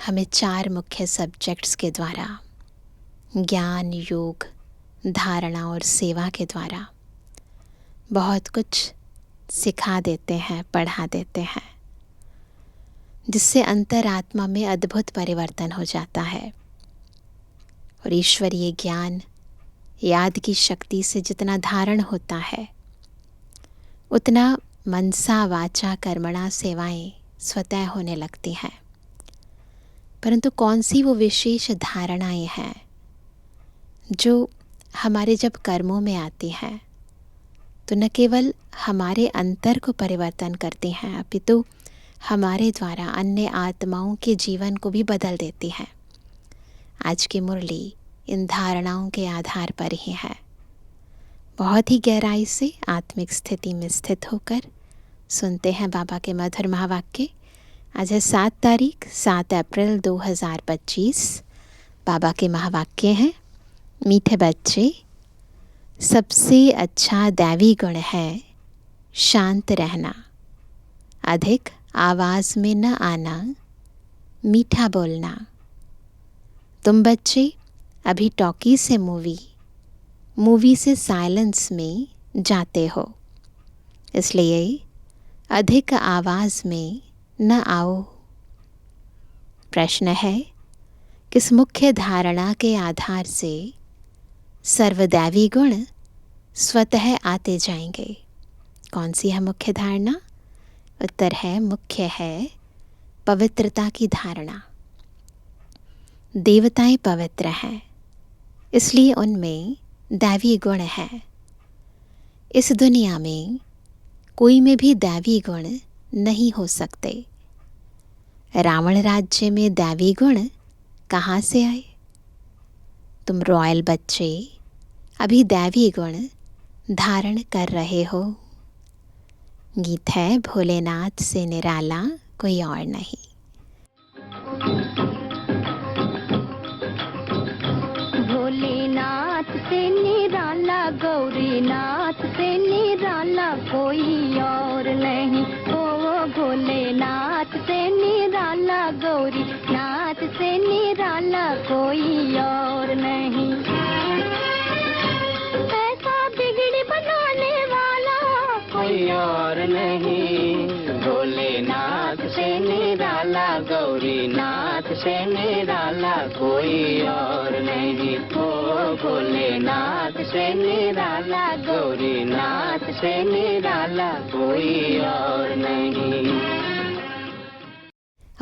हमें 4 मुख्य सब्जेक्ट्स के द्वारा, ज्ञान, योग, धारणा और सेवा के द्वारा बहुत कुछ सिखा देते हैं, पढ़ा देते हैं, जिससे अंतरात्मा में अद्भुत परिवर्तन हो जाता है। और ईश्वरीय ज्ञान, याद की शक्ति से जितना धारण होता है, उतना मनसा वाचा कर्मणा सेवाएं स्वतः होने लगती हैं। परंतु कौन सी वो विशेष धारणाएं हैं जो हमारे जब कर्मों में आती हैं तो न केवल हमारे अंतर को परिवर्तन करती हैं, अपितु हमारे द्वारा अन्य आत्माओं के जीवन को भी बदल देती हैं। आज की मुरली इन धारणाओं के आधार पर ही है। बहुत ही गहराई से आत्मिक स्थिति में स्थित होकर सुनते हैं बाबा के मधुर महावाक्य। आज है 7 अप्रैल 2025। बाबा के महावाक्य हैं, मीठे बच्चे, सबसे अच्छा दैवी गुण है शांत रहना, अधिक आवाज़ में न आना, मीठा बोलना। तुम बच्चे अभी टॉकी से मूवी से साइलेंस में जाते हो, इसलिए अधिक आवाज़ में न आओ। प्रश्न है, किस मुख्य धारणा के आधार से सर्वदैवी गुण स्वतः आते जाएंगे? कौन सी है मुख्य धारणा? उत्तर है, मुख्य है पवित्रता की धारणा। देवताएं पवित्र हैं, इसलिए उनमें दैवी गुण है। इस दुनिया में कोई में भी दैवी गुण नहीं हो सकते। रावण राज्य में दैवी गुण कहाँ से आए? तुम रॉयल बच्चे अभी दैवी गुण धारण कर रहे हो। गीत है, भोलेनाथ से निराला कोई और नहीं। भोलेनाथ से निराला, गौरीनाथ से निराला कोई और नहीं। ओ भोलेनाथ से निराला, गौरीनाथ से निराला कोई और नहीं। ऐसा बिगड़ी बनाने वाला कोई और नहीं। भोलेनाथ से निराला, गौरीनाथ से निराला कोई और नहीं। ओ भोलेनाथ से निराला, गौरीनाथ से निराला कोई और नहीं।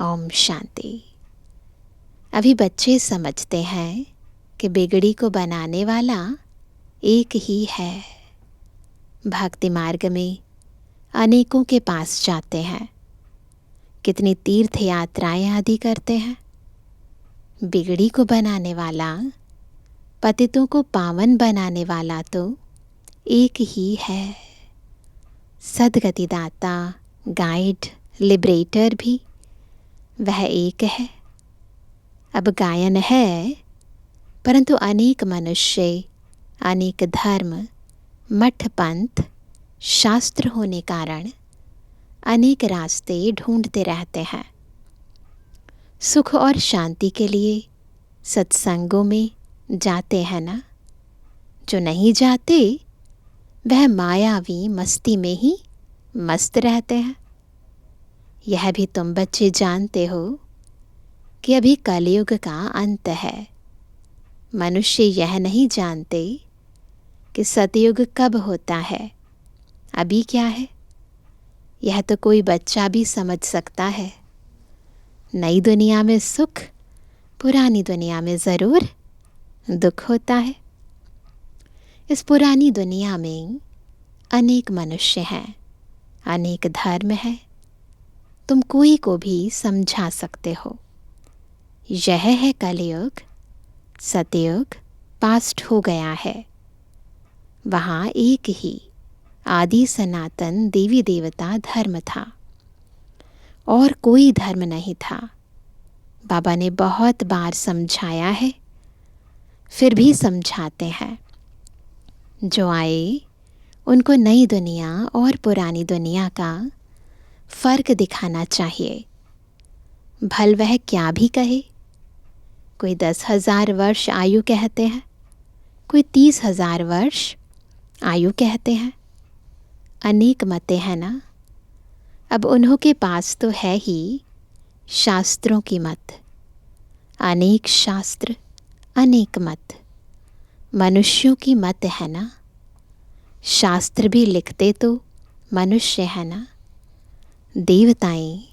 ओम शांति। अभी बच्चे समझते हैं कि बिगड़ी को बनाने वाला एक ही है। भक्ति मार्ग में अनेकों के पास जाते हैं, कितनी तीर्थ यात्राएं आदि करते हैं। बिगड़ी को बनाने वाला, पतितों को पावन बनाने वाला तो एक ही है। सद्गतिदाता, गाइड, लिबरेटर भी वह एक है। अब गायन है, परंतु अनेक मनुष्य, अनेक धर्म, मठ, पंथ, शास्त्र होने कारण अनेक रास्ते ढूंढते रहते हैं। सुख और शांति के लिए सत्संगों में जाते हैं ना? जो नहीं जाते वह मायावी मस्ती में ही मस्त रहते हैं। यह भी तुम बच्चे जानते हो कि अभी कलयुग का अंत है। मनुष्य यह नहीं जानते कि सतयुग कब होता है, अभी क्या है। यह तो कोई बच्चा भी समझ सकता है। नई दुनिया में सुख, पुरानी दुनिया में ज़रूर दुख होता है। इस पुरानी दुनिया में अनेक मनुष्य हैं, अनेक धर्म हैं। तुम कोई को भी समझा सकते हो। यह है कलयुग। सतयुग पास्ट हो गया है। वहाँ एक ही आदि सनातन देवी देवता धर्म था और कोई धर्म नहीं था। बाबा ने बहुत बार समझाया है, फिर भी समझाते हैं। जो आए उनको नई दुनिया और पुरानी दुनिया का फ़र्क दिखाना चाहिए। भल वह क्या भी कहे। कोई 10,000 वर्ष आयु कहते हैं, कोई 30,000 वर्ष आयु कहते हैं। अनेक मतें हैं ना। अब उन्हों के पास तो है ही शास्त्रों की मत। अनेक शास्त्र अनेक मत, मनुष्यों की मत है ना। शास्त्र भी लिखते तो मनुष्य है ना। देवताएं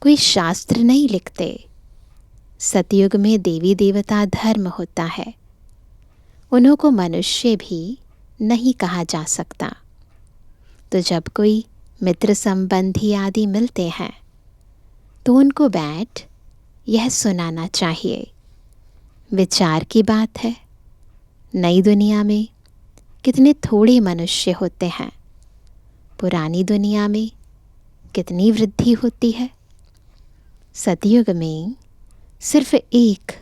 कोई शास्त्र नहीं लिखते। सतयुग में देवी देवता धर्म होता है। उन्हों को मनुष्य भी नहीं कहा जा सकता। तो जब कोई मित्र संबंधी आदि मिलते हैं तो उनको बैठ यह सुनाना चाहिए। विचार की बात है, नई दुनिया में कितने थोड़े मनुष्य होते हैं, पुरानी दुनिया में कितनी वृद्धि होती है। सतयुग में सिर्फ एक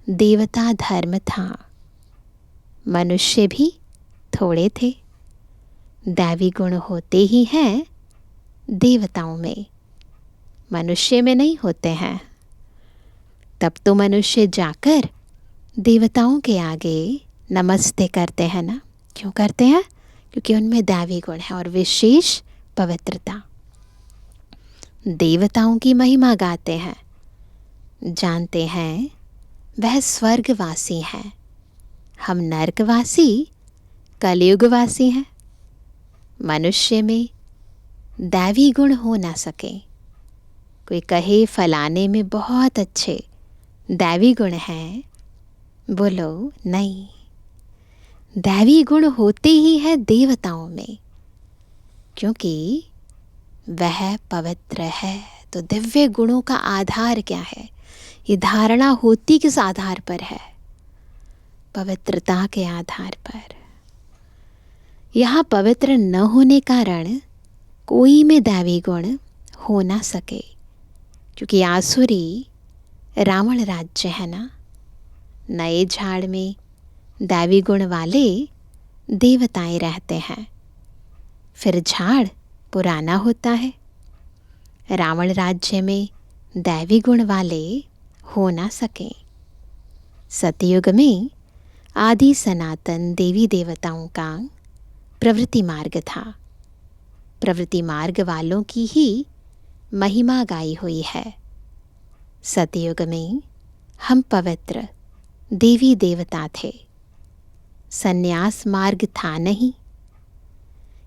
देवता धर्म था। मनुष्य भी थोड़े थे। दैवी गुण होते ही हैं देवताओं में, मनुष्य में नहीं होते हैं। तब तो मनुष्य जाकर देवताओं के आगे नमस्ते करते हैं ना। क्यों करते हैं? क्योंकि उनमें दैवी गुण है और विशेष पवित्रता। देवताओं की महिमा गाते हैं, जानते हैं वह स्वर्गवासी हैं, हम नरकवासी कलयुगवासी हैं। मनुष्य में दैवी गुण हो ना सके। कोई कहे फलाने में बहुत अच्छे दैवी गुण हैं, बोलो नहीं, दैवी गुण होते ही है देवताओं में, क्योंकि वह पवित्र है। तो दिव्य गुणों का आधार क्या है? ये धारणा होती किस आधार पर है? पवित्रता के आधार पर। यहाँ पवित्र न होने कारण कोई में दैवी गुण हो ना सके, क्योंकि आसुरी रावण राज्य है ना। नए झाड़ में दैवी गुण वाले देवताएं रहते हैं, फिर झाड़ पुराना होता है। रावण राज्य में दैवी गुण वाले हो ना सके। सतयुग में आदि सनातन देवी देवताओं का प्रवृत्ति मार्ग था। प्रवृत्ति मार्ग वालों की ही महिमा गाई हुई है। सतयुग में हम पवित्र देवी देवता थे। संन्यास मार्ग था नहीं।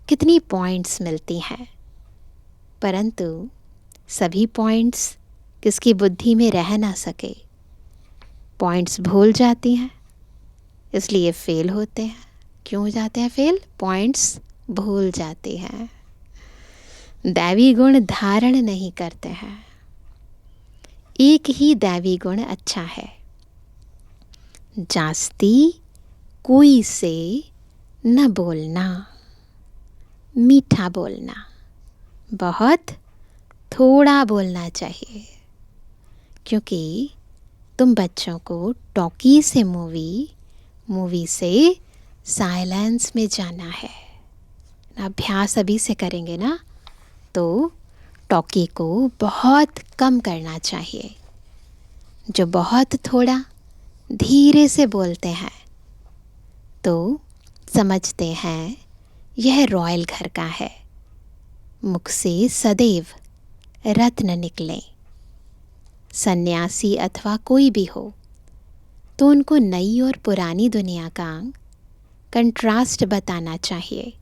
कितनी पॉइंट्स मिलती हैं, परंतु सभी पॉइंट्स किसकी बुद्धि में रह ना सके। पॉइंट्स भूल जाती हैं, इसलिए फेल होते हैं। क्यों हो जाते हैं फेल? पॉइंट्स भूल जाते हैं, दैवी गुण धारण नहीं करते हैं। एक ही दैवी गुण अच्छा है, जास्ती कोई से न बोलना, मीठा बोलना, बहुत थोड़ा बोलना चाहिए। क्योंकि तुम बच्चों को टॉकी से मूवी से साइलेंस में जाना है। अभ्यास अभी से करेंगे ना, तो टॉकी को बहुत कम करना चाहिए। जो बहुत थोड़ा धीरे से बोलते हैं तो समझते हैं यह रॉयल घर का है, मुख से सदैव रत्न निकले। सन्यासी अथवा कोई भी हो तो उनको नई और पुरानी दुनिया का कंट्रास्ट बताना चाहिए।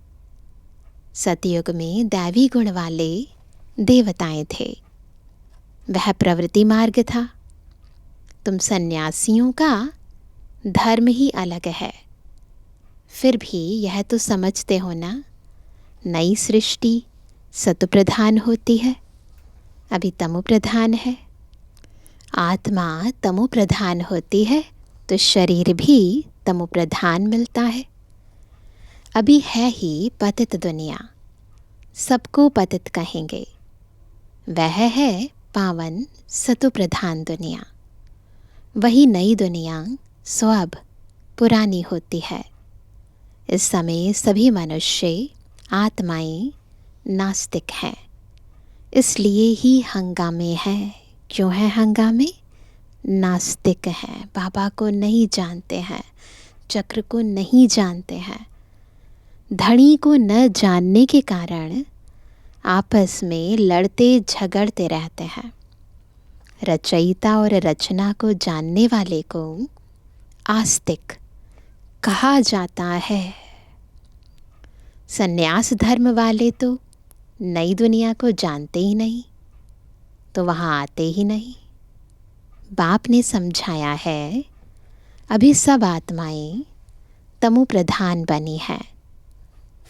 सतयुग में दैवी गुण वाले देवताएं थे, वह प्रवृत्ति मार्ग था। तुम सन्यासियों का धर्म ही अलग है। फिर भी यह तो समझते हो ना, नई सृष्टि सत्व प्रधान होती है, अभी तमो प्रधान है। आत्मा तमो प्रधान होती है तो शरीर भी तमो प्रधान मिलता है। अभी है ही पतित दुनिया, सबको पतित कहेंगे। वह है पावन सत्व प्रधान दुनिया। वही नई दुनिया सो अब पुरानी होती है। इस समय सभी मनुष्य आत्माएं नास्तिक हैं, इसलिए ही हंगामे हैं, क्यों है हंगामे? नास्तिक हैं, बाबा को नहीं जानते हैं, चक्र को नहीं जानते हैं। धनी को न जानने के कारण आपस में लड़ते झगड़ते रहते हैं। रचयिता और रचना को जानने वाले को आस्तिक कहा जाता है। सन्यास धर्म वाले तो नई दुनिया को जानते ही नहीं, तो वहाँ आते ही नहीं। बाप ने समझाया है, अभी सब आत्माएं तमो प्रधान बनी हैं,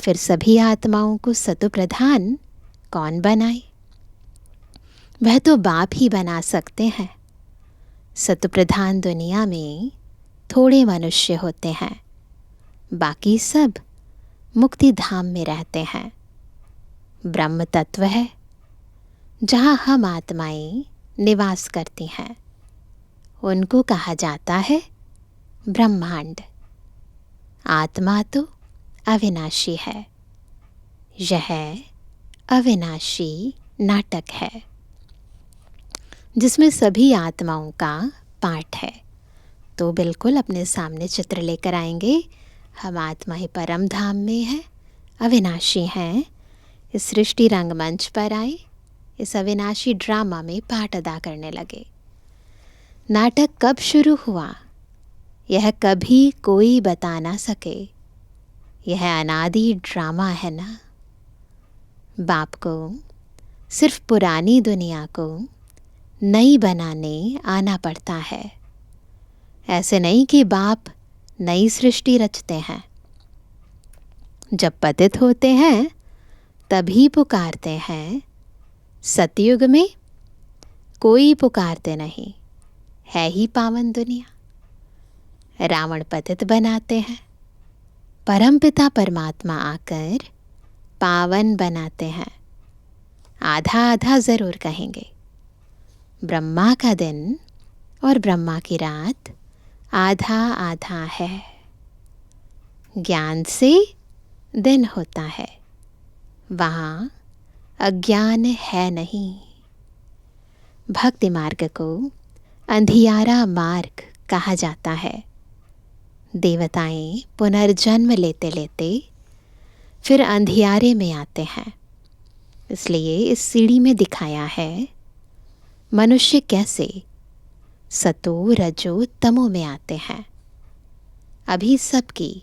फिर सभी आत्माओं को सतो प्रधान कौन बनाए? वह तो बाप ही बना सकते हैं। सतो प्रधान दुनिया में थोड़े मनुष्य होते हैं, बाकी सब मुक्ति धाम में रहते हैं। ब्रह्म तत्व है जहाँ हम आत्माएं निवास करती हैं, उनको कहा जाता है ब्रह्मांड। आत्मा तो अविनाशी है, यह अविनाशी नाटक है जिसमें सभी आत्माओं का पाठ है। तो बिल्कुल अपने सामने चित्र लेकर आएंगे। हम आत्मा ही परम धाम में है, अविनाशी हैं। इस सृष्टि रंगमंच पर आए, इस अविनाशी ड्रामा में पाठ अदा करने लगे। नाटक कब शुरू हुआ यह कभी कोई बता ना सके। यह अनादि ड्रामा है ना। बाप को सिर्फ पुरानी दुनिया को नई बनाने आना पड़ता है। ऐसे नहीं कि बाप नई सृष्टि रचते हैं। जब पतित होते हैं तभी पुकारते हैं। सतयुग में कोई पुकारते नहीं, है ही पावन दुनिया। रावण पतित बनाते हैं, परमपिता परमात्मा आकर पावन बनाते हैं। आधा आधा ज़रूर कहेंगे। ब्रह्मा का दिन और ब्रह्मा की रात आधा आधा है। ज्ञान से दिन होता है, वहाँ अज्ञान है नहीं। भक्ति मार्ग को अंधियारा मार्ग कहा जाता है। देवताएं पुनर्जन्म लेते लेते फिर अंधियारे में आते हैं। इसलिए इस सीढ़ी में दिखाया है मनुष्य कैसे सतो रजो तमो में आते हैं। अभी सबकी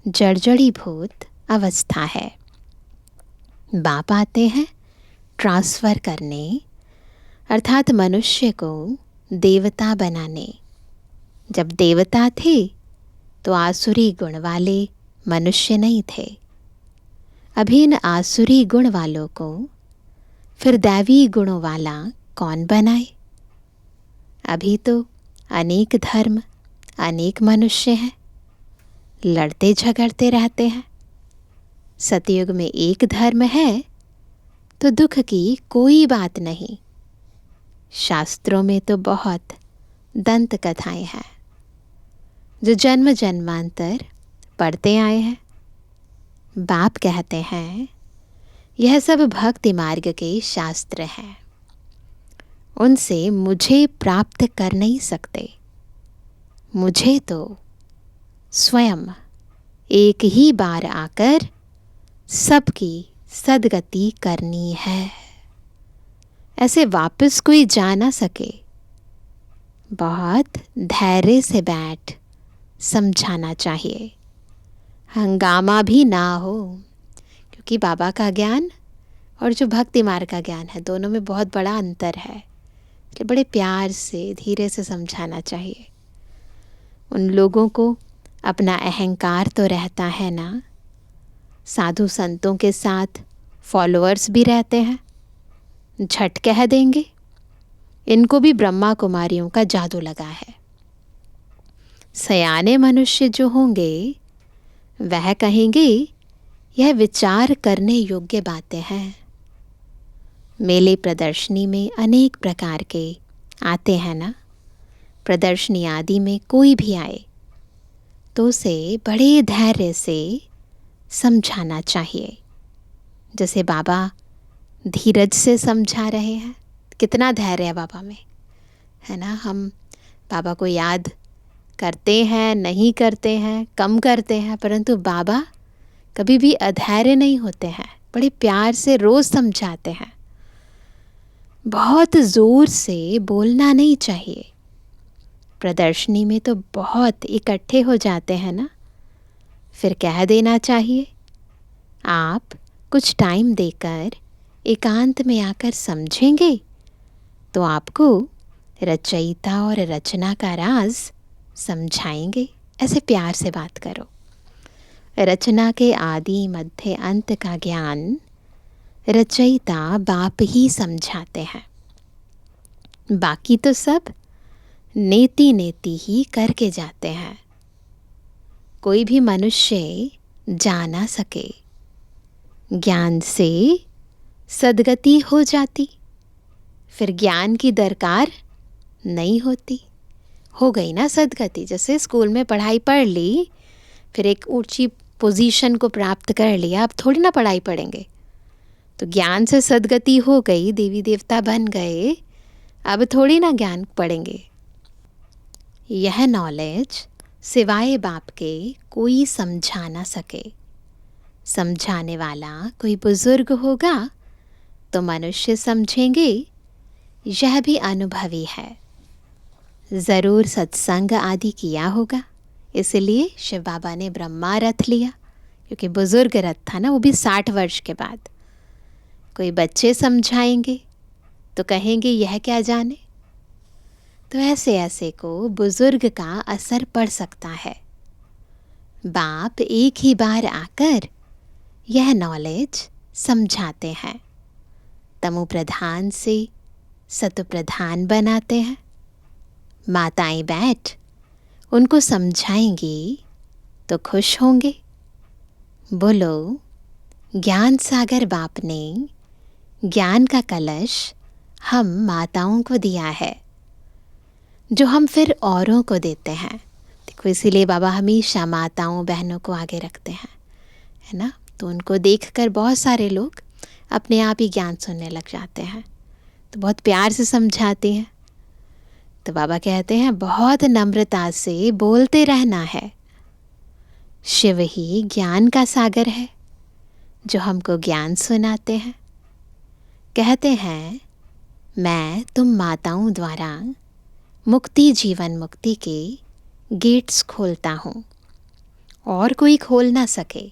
जर्जरीभूत अवस्था है। बाप आते हैं ट्रांसफ़र करने, अर्थात मनुष्य को देवता बनाने। जब देवता थे तो आसुरी गुण वाले मनुष्य नहीं थे। अभी इन आसुरी गुण वालों को फिर दैवी गुणों वाला कौन बनाए? अभी तो अनेक धर्म, अनेक मनुष्य हैं, लड़ते झगड़ते रहते हैं। सतयुग में एक धर्म है तो दुख की कोई बात नहीं। शास्त्रों में तो बहुत दंत कथाएं हैं जो जन्म जन्मांतर पढ़ते आए हैं। बाप कहते हैं यह सब भक्ति मार्ग के शास्त्र हैं, उनसे मुझे प्राप्त कर नहीं सकते। मुझे तो स्वयं एक ही बार आकर सबकी सदगति करनी है। ऐसे वापस कोई जा ना सके। बहुत धैर्य से बैठ समझाना चाहिए, हंगामा भी ना हो। क्योंकि बाबा का ज्ञान और जो भक्ति मार्ग का ज्ञान है, दोनों में बहुत बड़ा अंतर है। इसलिए बड़े प्यार से धीरे से समझाना चाहिए। उन लोगों को अपना अहंकार तो रहता है ना। साधु संतों के साथ फॉलोअर्स भी रहते हैं, झट कह देंगे इनको भी ब्रह्मा कुमारियों का जादू लगा है। सयाने मनुष्य जो होंगे वह कहेंगे यह विचार करने योग्य बातें हैं। मेले प्रदर्शनी में अनेक प्रकार के आते हैं ना। प्रदर्शनी आदि में कोई भी आए तो उसे बड़े धैर्य से समझाना चाहिए। जैसे बाबा धीरज से समझा रहे हैं कितना धैर्य है बाबा में, है ना। हम बाबा को याद करते हैं, नहीं करते हैं, कम करते हैं, परंतु बाबा कभी भी अधैर्य नहीं होते हैं। बड़े प्यार से रोज़ समझाते हैं। बहुत ज़ोर से बोलना नहीं चाहिए। प्रदर्शनी में तो बहुत इकट्ठे हो जाते हैं ना, फिर कह देना चाहिए। आप कुछ टाइम देकर एकांत में आकर समझेंगे तो आपको रचयिता और रचना का राज समझाएंगे। ऐसे प्यार से बात करो। रचना के आदि मध्य अंत का ज्ञान रचयिता बाप ही समझाते हैं। बाकी तो सब नेति नेति ही करके जाते हैं। कोई भी मनुष्य जा ना सके। ज्ञान से सद्गति हो जाती, फिर ज्ञान की दरकार नहीं होती। हो गई ना सद्गति। जैसे स्कूल में पढ़ाई पढ़ ली, फिर एक ऊंची पोजीशन को प्राप्त कर लिया, अब थोड़ी ना पढ़ाई पढ़ेंगे। तो ज्ञान से सद्गति हो गई, देवी देवता बन गए, अब थोड़ी ना ज्ञान पढ़ेंगे। यह नॉलेज सिवाय बाप के कोई समझा ना सके। समझाने वाला कोई बुजुर्ग होगा तो मनुष्य समझेंगे यह भी अनुभवी है, ज़रूर सत्संग आदि किया होगा, इसलिए शिव बाबा ने ब्रह्मा रथ लिया, क्योंकि बुजुर्ग रथ था ना, वो भी 60 वर्ष के बाद। कोई बच्चे समझाएंगे तो कहेंगे यह क्या जाने। तो ऐसे ऐसे को बुजुर्ग का असर पड़ सकता है। बाप एक ही बार आकर यह नॉलेज समझाते हैं, तमो प्रधान से सतो प्रधान बनाते हैं। माताएं बैठ उनको समझाएंगी तो खुश होंगे। बोलो, ज्ञान सागर बाप ने ज्ञान का कलश हम माताओं को दिया है, जो हम फिर औरों को देते हैं। देखो, इसीलिए बाबा हमेशा माताओं बहनों को आगे रखते हैं, है ना। तो उनको देखकर बहुत सारे लोग अपने आप ही ज्ञान सुनने लग जाते हैं, तो बहुत प्यार से समझाते हैं। तो बाबा कहते हैं बहुत नम्रता से बोलते रहना है। शिव ही ज्ञान का सागर है जो हमको ज्ञान सुनाते हैं। कहते हैं मैं तुम माताओं द्वारा मुक्ति जीवन मुक्ति के गेट्स खोलता हूँ और कोई खोल ना सके।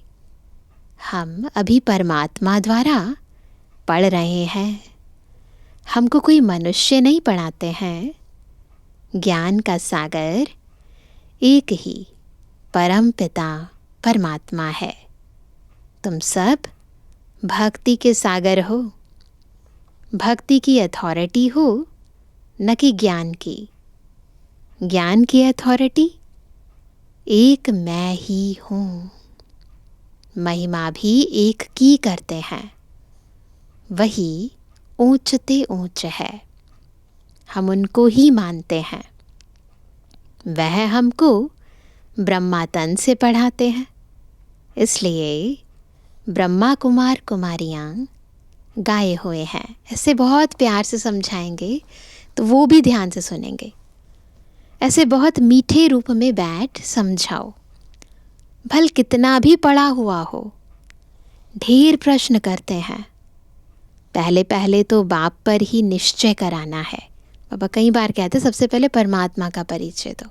हम अभी परमात्मा द्वारा पढ़ रहे हैं, हमको कोई मनुष्य नहीं पढ़ाते हैं। ज्ञान का सागर एक ही परम पिता परमात्मा है। तुम सब भक्ति के सागर हो, भक्ति की अथॉरिटी हो, न कि ज्ञान की। ज्ञान की अथॉरिटी एक मैं ही हूँ। महिमा भी एक की करते हैं, वही ऊंचते ऊंच है। हम उनको ही मानते हैं। वह हमको ब्रह्मा तन से पढ़ाते हैं, इसलिए ब्रह्मा कुमार कुमारियाँ गाए हुए हैं। ऐसे बहुत प्यार से समझाएंगे तो वो भी ध्यान से सुनेंगे। ऐसे बहुत मीठे रूप में बैठ समझाओ। भल कितना भी पढ़ा हुआ हो, ढेर प्रश्न करते हैं। पहले पहले तो बाप पर ही निश्चय कराना है। बाबा कई बार कहते सबसे पहले परमात्मा का परिचय दो।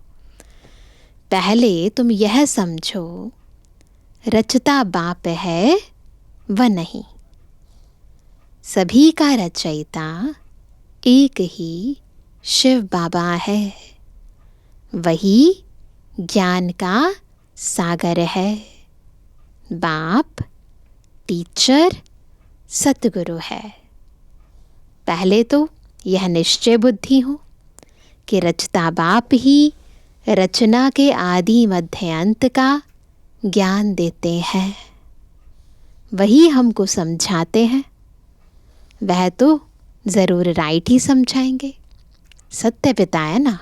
पहले तुम यह समझो रचता बाप है व नहीं। सभी का रचयिता एक ही शिव बाबा है, वही ज्ञान का सागर है। बाप टीचर सतगुरु है। पहले तो यह निश्चय बुद्धि हो कि रचता बाप ही रचना के आदि मध्य अंत का ज्ञान देते हैं, वही हमको समझाते हैं। वह तो ज़रूर राइट ही समझाएंगे। सत्य पिता है ना,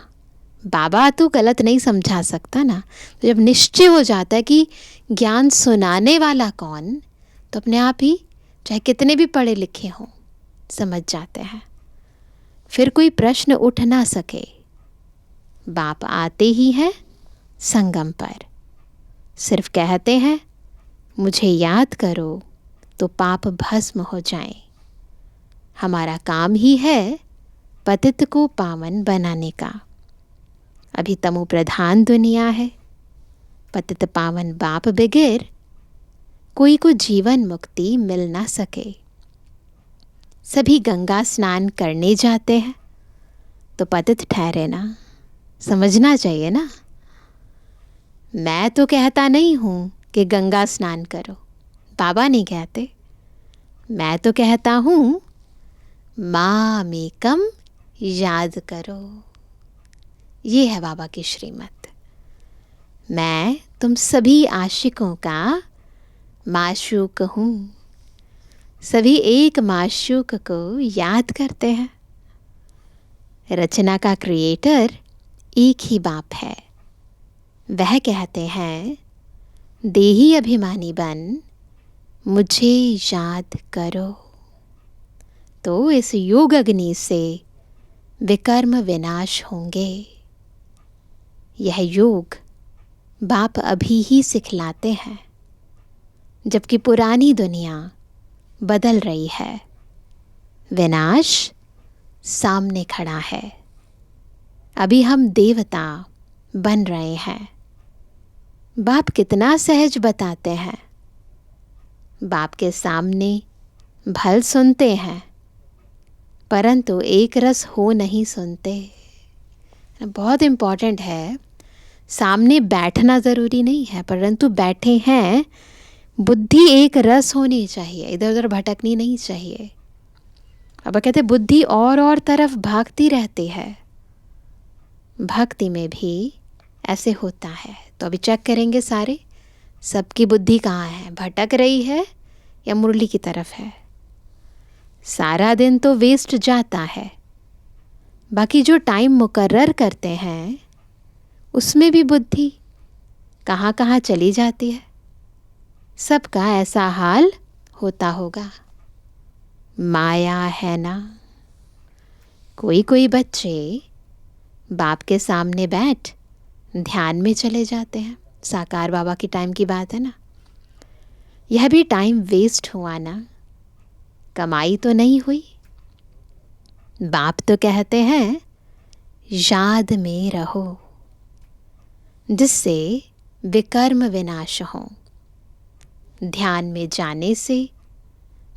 बाबा तो गलत नहीं समझा सकता ना। तो जब निश्चय हो जाता है कि ज्ञान सुनाने वाला कौन, तो अपने आप ही चाहे कितने भी पढ़े लिखे हों समझ जाते हैं। फिर कोई प्रश्न उठ ना सके। बाप आते ही हैं संगम पर, सिर्फ कहते हैं मुझे याद करो तो पाप भस्म हो जाएं। हमारा काम ही है पतित को पावन बनाने का। अभी तमो प्रधान दुनिया है, पतित पावन बाप बगैर कोई को जीवन मुक्ति मिल ना सके। सभी गंगा स्नान करने जाते हैं तो पतित ठहरे ना, समझना चाहिए ना। मैं तो कहता नहीं हूं कि गंगा स्नान करो, बाबा नहीं कहते। मैं तो कहता हूं मामेकम याद करो। ये है बाबा की श्रीमत। मैं तुम सभी आशिकों का माशूक हूं। सभी एक माशूक को याद करते हैं। रचना का क्रिएटर एक ही बाप है। वह कहते हैं देही अभिमानी बन मुझे याद करो, तो इस योग अग्नि से विकर्म विनाश होंगे। यह योग बाप अभी ही सिखलाते हैं, जबकि पुरानी दुनिया बदल रही है। विनाश सामने खड़ा है। अभी हम देवता बन रहे हैं। बाप कितना सहज बताते हैं। बाप के सामने भल सुनते हैं, परंतु एक रस हो नहीं सुनते। बहुत इम्पॉर्टेंट है। सामने बैठना ज़रूरी नहीं है, परंतु बैठे हैं, बुद्धि एक रस होनी चाहिए, इधर उधर भटकनी नहीं चाहिए। अब कहते बुद्धि और तरफ भागती रहती है। भक्ति में भी ऐसे होता है। तो अभी चेक करेंगे सारे, सबकी बुद्धि कहाँ है, भटक रही है या मुरली की तरफ है। सारा दिन तो वेस्ट जाता है, बाकी जो टाइम मुकर्रर करते हैं उसमें भी बुद्धि कहाँ कहाँ चली जाती है। सबका ऐसा हाल होता होगा। माया है ना। कोई कोई बच्चे बाप के सामने बैठ ध्यान में चले जाते हैं। साकार बाबा की टाइम की बात है ना। यह भी टाइम वेस्ट हुआ ना, कमाई तो नहीं हुई। बाप तो कहते हैं याद में रहो, जिससे विकर्म विनाश हो। ध्यान में जाने से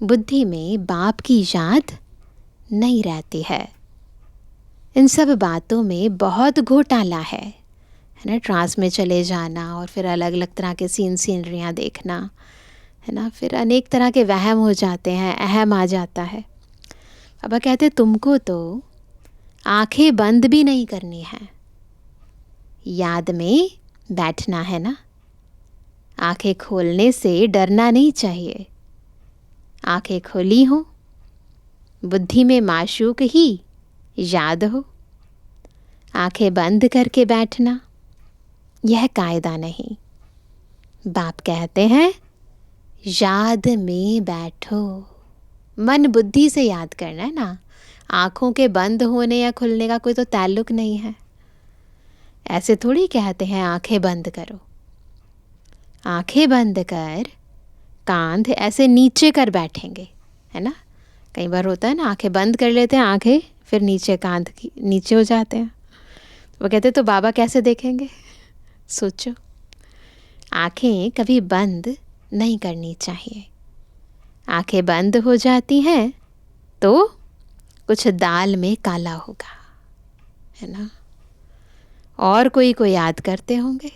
बुद्धि में बाप की याद नहीं रहती है। इन सब बातों में बहुत घोटाला है ना। ट्रांस में चले जाना और फिर अलग अलग तरह के सीनरियाँ देखना है ना। फिर अनेक तरह के वहम हो जाते हैं, अहम आ जाता है। अब कहते तुमको तो आंखें बंद भी नहीं करनी है, याद में बैठना है ना। आंखें खोलने से डरना नहीं चाहिए। आंखें खोली हो, बुद्धि में माशूक ही याद हो। आंखें बंद करके बैठना यह कायदा नहीं। बाप कहते हैं याद में बैठो। मन बुद्धि से याद करना है ना। आँखों के बंद होने या खुलने का कोई तो ताल्लुक नहीं है। ऐसे थोड़ी कहते हैं आंखें बंद करो। आंखें बंद कर कांध ऐसे नीचे कर बैठेंगे, है ना। कई बार होता है ना, आंखें बंद कर लेते हैं, आंखें फिर नीचे कांध की नीचे हो जाते हैं। वो कहते तो बाबा कैसे देखेंगे। सोचो, आंखें कभी बंद नहीं करनी चाहिए। आंखें बंद हो जाती हैं तो कुछ दाल में काला होगा, है ना। और कोई को याद करते होंगे।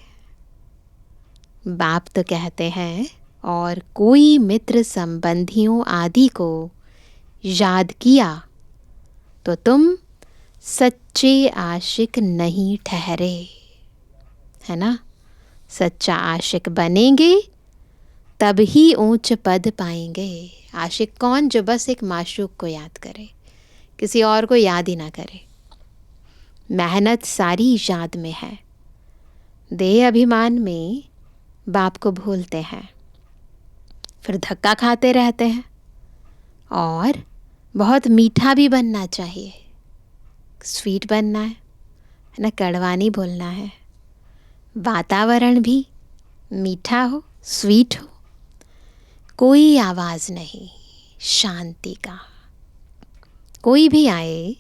बाप तो कहते हैं और कोई मित्र संबंधियों आदि को याद किया तो तुम सच्चे आशिक नहीं ठहरे, है ना। सच्चा आशिक बनेंगे तब ही ऊंच पद पाएंगे। आशिक कौन? जो बस एक माशूक को याद करे, किसी और को याद ही ना करे। मेहनत सारी याद में है। देह अभिमान में बाप को भूलते हैं, फिर धक्का खाते रहते हैं। और बहुत मीठा भी बनना चाहिए, स्वीट बनना है ना, कड़वा नहीं बोलना है। वातावरण भी मीठा हो, स्वीट हो, कोई आवाज़ नहीं, शांति का। कोई भी आए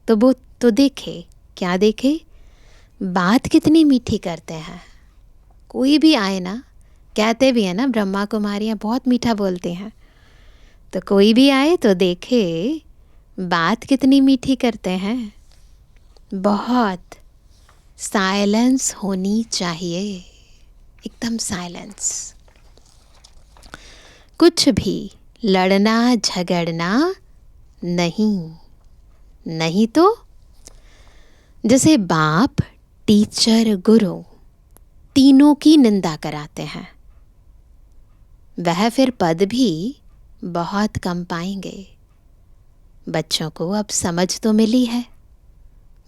तो वो तो देखे, क्या देखे, बात कितनी मीठी करते हैं। कोई भी आए ना, कहते भी है ना ब्रह्मा कुमारियाँ बहुत मीठा बोलते हैं, तो कोई भी आए तो देखे बात कितनी मीठी करते हैं। बहुत साइलेंस होनी चाहिए, एकदम साइलेंस। कुछ भी लड़ना झगड़ना नहीं। नहीं तो जैसे बाप, टीचर, गुरु तीनों की निंदा कराते हैं, वह फिर पद भी बहुत कम पाएंगे। बच्चों को अब समझ तो मिली है।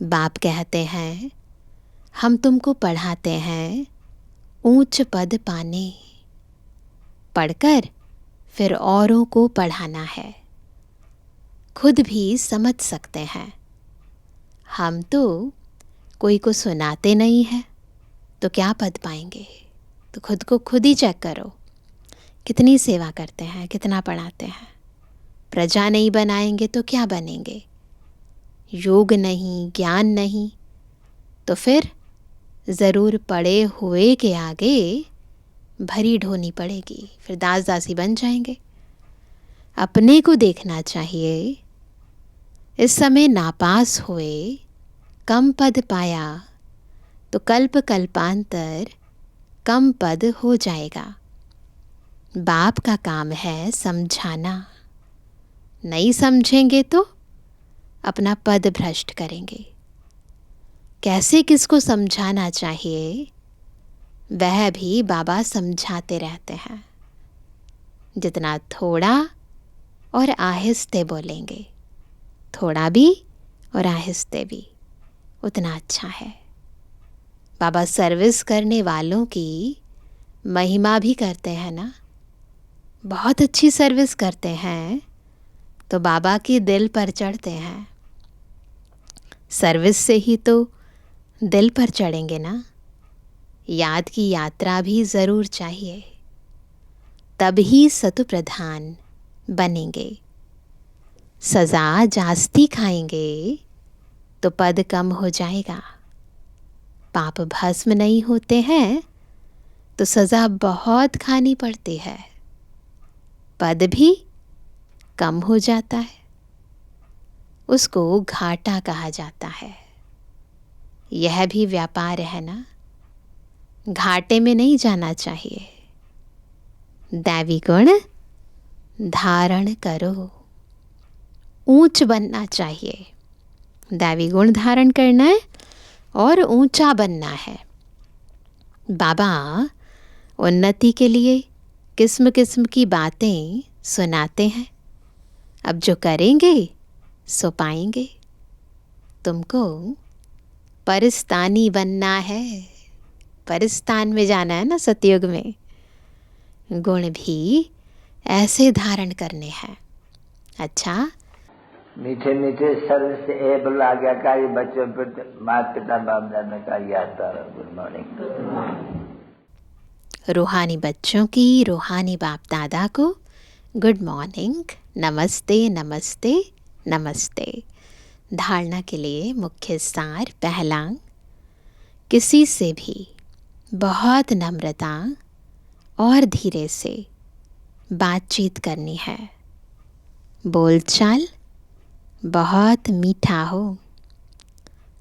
बाप कहते हैं हम तुमको पढ़ाते हैं ऊंच पद पाने, पढ़कर फिर औरों को पढ़ाना है। खुद भी समझ सकते हैं। हम तो कोई को सुनाते नहीं हैं तो क्या पद पाएंगे। तो खुद को खुद ही चेक करो, कितनी सेवा करते हैं, कितना पढ़ाते हैं। प्रजा नहीं बनाएंगे तो क्या बनेंगे। योग नहीं, ज्ञान नहीं, तो फिर ज़रूर पड़े हुए के आगे भरी ढोनी पड़ेगी, फिर दास दासी बन जाएंगे। अपने को देखना चाहिए। इस समय नापास हुए, कम पद पाया तो कल्प कल्पांतर कम पद हो जाएगा। बाप का काम है समझाना। नहीं समझेंगे तो अपना पद भ्रष्ट करेंगे। कैसे किसको समझाना चाहिए वह भी बाबा समझाते रहते हैं। जितना थोड़ा और आहिस्ते बोलेंगे, थोड़ा भी और आहिस्ते भी, उतना अच्छा है। बाबा सर्विस करने वालों की महिमा भी करते हैं ना। बहुत अच्छी सर्विस करते हैं तो बाबा की दिल पर चढ़ते हैं। सर्विस से ही तो दिल पर चढ़ेंगे ना। याद की यात्रा भी ज़रूर चाहिए, तभी सतु प्रधान बनेंगे। सज़ा जास्ती खाएंगे तो पद कम हो जाएगा। पाप भस्म नहीं होते हैं तो सज़ा बहुत खानी पड़ती है, पद भी कम हो जाता है। उसको घाटा कहा जाता है। यह भी व्यापार है ना। घाटे में नहीं जाना चाहिए। दैवी गुण धारण करो, ऊंच बनना चाहिए। दैवी गुण धारण करना है और ऊंचा बनना है। बाबा उन्नति के लिए किस्म किस्म की बातें सुनाते हैं। अब जो करेंगे सो पाएंगे। तुमको परिस्तानी बनना है। परिस्तान में जाना है ना, सतयुग में। गुण भी ऐसे धारण करने हैं। अच्छा, मीठे मीठे सर्व से एबल आज्ञाकारी बच्चों पर माता पिता बाप दादा का याद तारा। Good morning. रूहानी बच्चों की रूहानी बाप दादा को गुड मॉर्निंग, नमस्ते नमस्ते नमस्ते। धारणा के लिए मुख्य सार। पहला, किसी से भी बहुत नम्रता और धीरे से बातचीत करनी है। बोलचाल बहुत मीठा हो,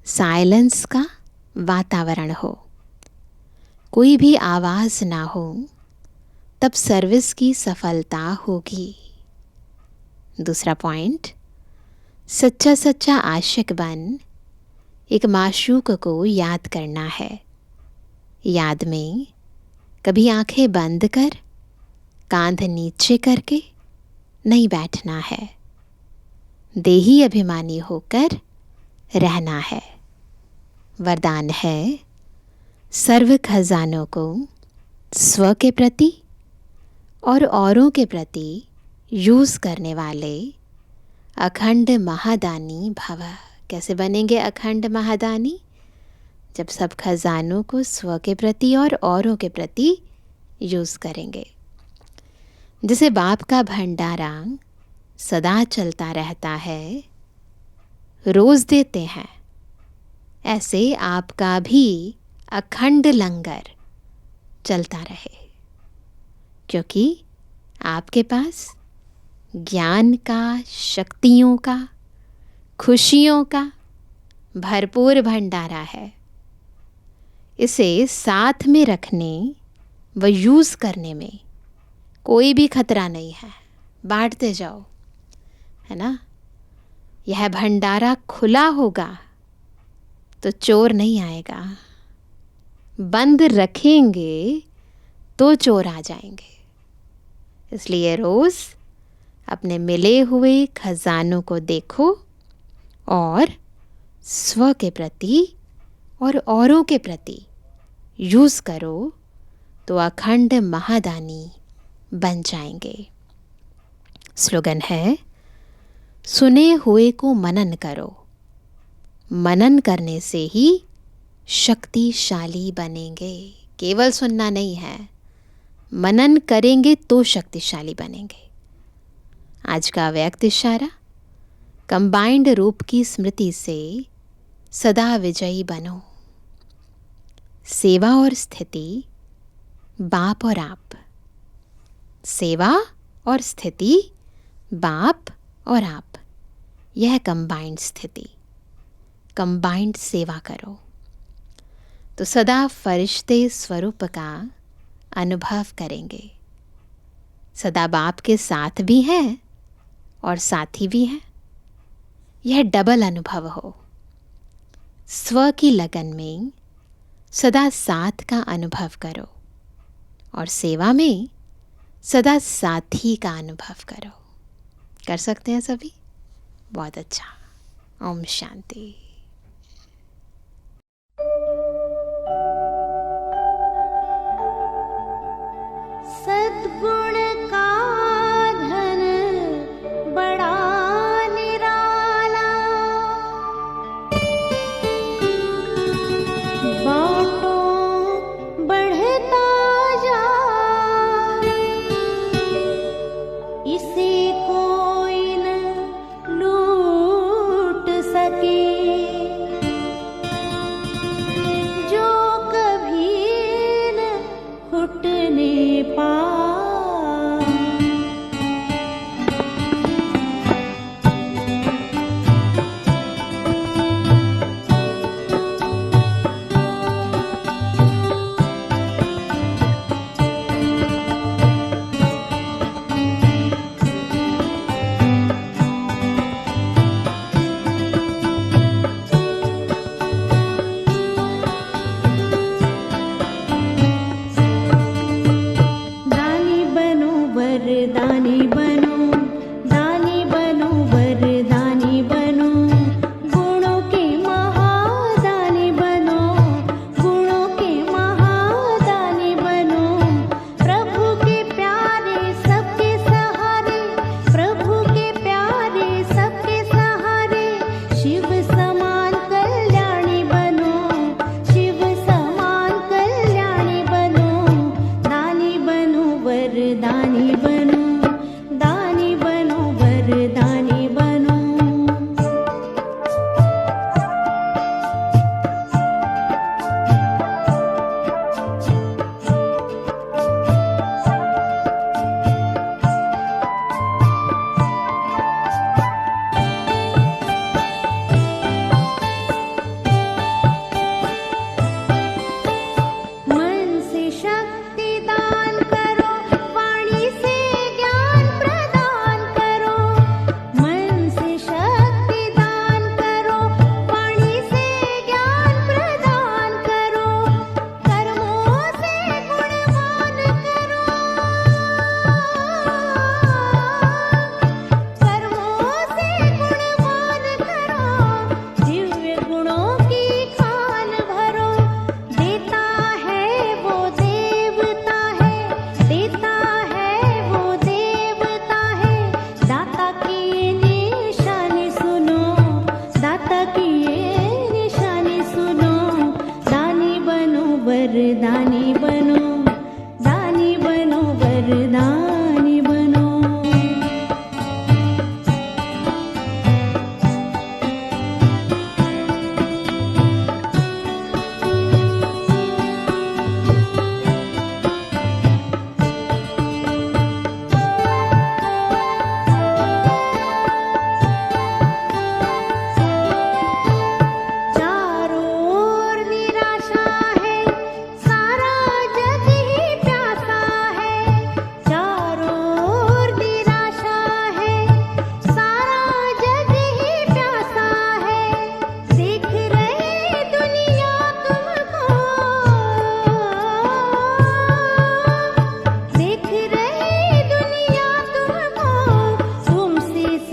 साइलेंस का वातावरण हो, कोई भी आवाज़ ना हो, तब सर्विस की सफलता होगी। दूसरा पॉइंट, सच्चा सच्चा आशिक बन एक माशूक को याद करना है। याद में कभी आंखें बंद कर, कांध नीचे करके नहीं बैठना है। देही अभिमानी होकर रहना है। वरदान है, सर्व खजानों को स्व के प्रति और औरों के प्रति यूज़ करने वाले अखंड महादानी भव कैसे बनेंगे अखंड महादानी? जब सब खजानों को स्व के प्रति और औरों के प्रति यूज़ करेंगे। जैसे बाप का भंडारा सदा चलता रहता है, रोज़ देते हैं, ऐसे आपका भी अखंड लंगर चलता रहे, क्योंकि आपके पास ज्ञान का, शक्तियों का, खुशियों का भरपूर भंडारा है। इसे साथ में रखने व यूज़ करने में कोई भी खतरा नहीं है। बांटते जाओ, है ना। यह भंडारा खुला होगा तो चोर नहीं आएगा, बंद रखेंगे तो चोर आ जाएंगे। इसलिए रोज़ अपने मिले हुए खजानों को देखो और स्व के प्रति और औरों के प्रति यूज़ करो तो अखंड महादानी बन जाएंगे। स्लोगन है, सुने हुए को मनन करो, मनन करने से ही शक्तिशाली बनेंगे। केवल सुनना नहीं है, मनन करेंगे तो शक्तिशाली बनेंगे। आज का व्यक्त इशारा, कंबाइंड रूप की स्मृति से सदा विजयी बनो। सेवा और स्थिति, बाप और आप। सेवा और स्थिति, बाप और आप, यह कंबाइंड स्थिति, कंबाइंड सेवा करो तो सदा फरिश्ते स्वरूप का अनुभव करेंगे। सदा बाप के साथ भी हैं और साथी भी हैं। यह डबल अनुभव हो। स्व की लगन में सदा साथ का अनुभव करो और सेवा में सदा साथी का अनुभव करो। कर सकते हैं सभी? बहुत अच्छा। ओम शांति। सद्गुण का धन बड़ा निराला, बाँटो बढ़ता जा, इसे कोई न लूट सके। वरदानी बनो, दानी बनो, वरदानी बनो।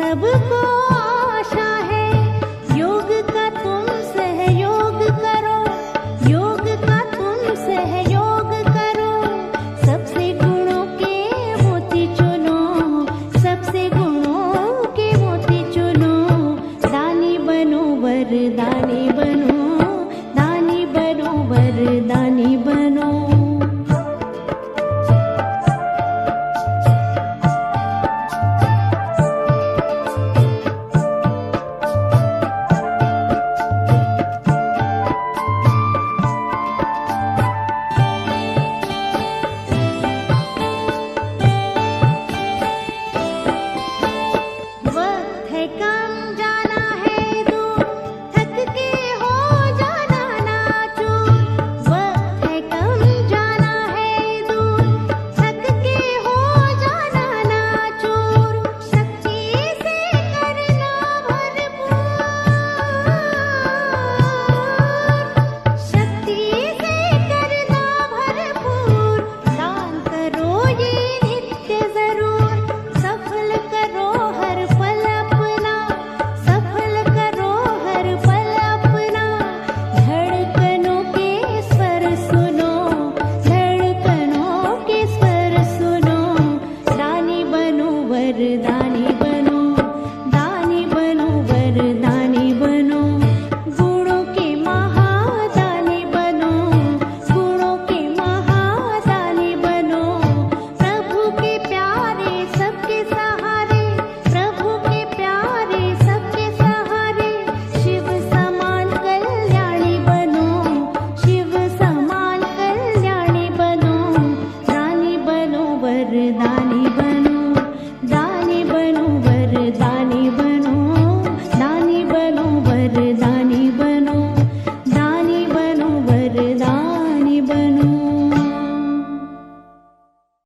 सबको आशा है, योग का तुम सहयोग करो, योग का तुम सहयोग करो। सबसे गुणों के मोती चुनो, सबसे गुणों के मोती चुनो। दानी बनो, वरदानी बनो, दानी बनो, वरदानी बनो। वरदानी बनो, दानी बनो, वरदानी बनो। गुणों के महादानी बनो, गुणों के महादानी बनो। प्रभु के प्यारे सबके सहारे, प्रभु के प्यारे सबके सहारे। शिव समान कल्याणी बनो, शिव समान कल्याणी बनो। दानी बनो, वरदानी बनो, दानी बनो, वरदानी बनो, दानी बनो, वरदानी बनो, दानी बनो, वरदानी बनो।